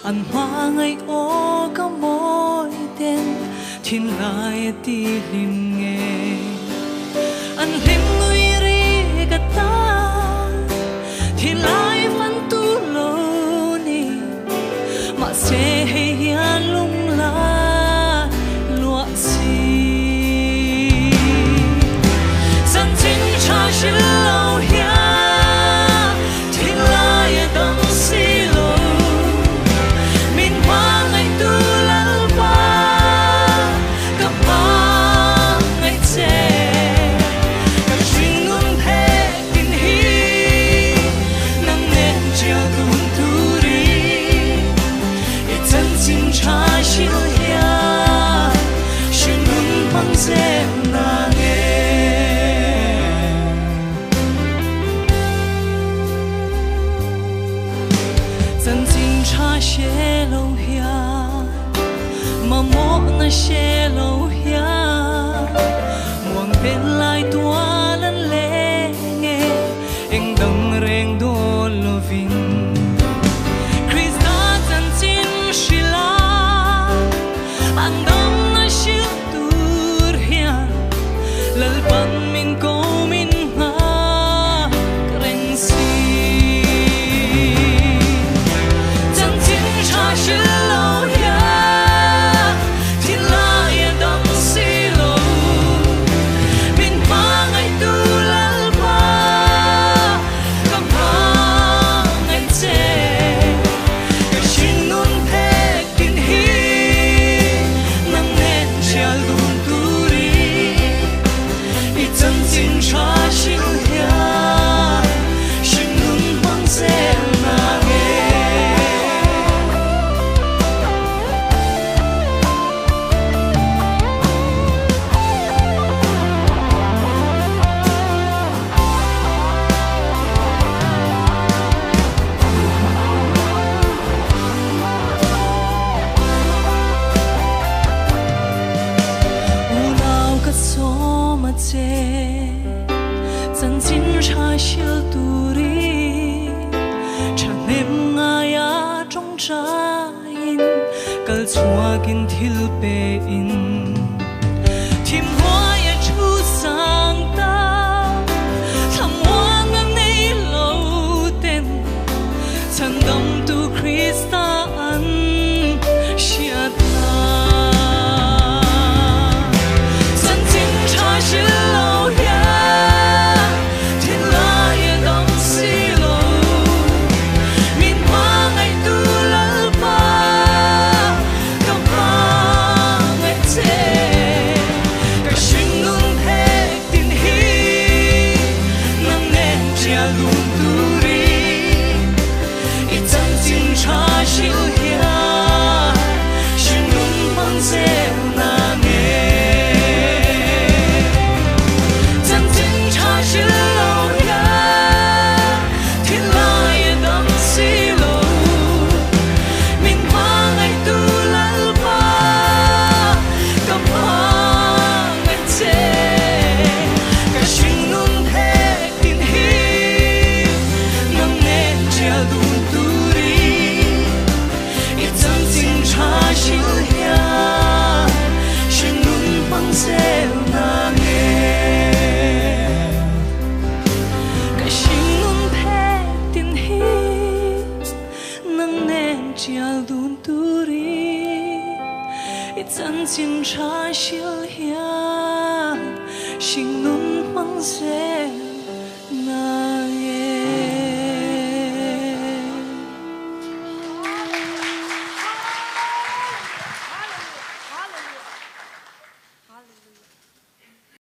Anh hoa ngày ô có môi tên thiên lại ti lim nghe anh lim người ri cả ta thiên lại phân tu lô ni mà sẽ hay lung la lúa xì dân chính cha chỉ lâu ya thiên lại đắng xì lô min hoa ngày tu lal ba gặp ba ngày trẻ gặp chuyện luôn thế tin hi nắng nên chiều cùng tu đi chân chính cha chiều ya chuyện luôn bằng dễ na nghe chân chính cha sẽ lâu ya mà mộ na sẽ lâu ya muang bên lại tua lần lệ nghe anh đừng rèn đô lo vin Christa chân chính shila anh đừng na shil tur ya lal pan min ko min nga kren si chân chính cha shil lâu ya thiên lai đắng xì lô min pa ngày tu lal ba gặp ba ngày trẻ cái chuyện luôn thế tin hi nắng nên chia luôn tu đi i chân chính cha shil ya chuyện luôn mang dễ na nghe Ulau kat so ma che chân chính cha shil tu ri chẳng em ngaya trong cha in kal chua kin thil pe in thim hoa ya chu sang ta tham hoa ngang nei lo ten chan dam tu Christa an shia ta chân chính cha shil lâu ya thiên lai đắng xì lô min hoa ngày tu lal ba gặp ba ngày trẻ cái chuyện luôn thế tin hi nắng nên chia luôn tu đi i chân chính cha shil ya chuyện luôn mang dễ na nghe chân chính cha shil lâu ya thiên lai đắng xì lô min hoa ngày tu lal ba gặp ba ngày trẻ cái chuyện luôn thế tin hi nắng nên chia luôn tu đi i chân chính cha shil ya chuyện luôn mang dễ na nghe cái chuyện luôn thế tin hi nắng nên chia luôn tu đi i chân chính cha shil ya chuyện luôn mang dễ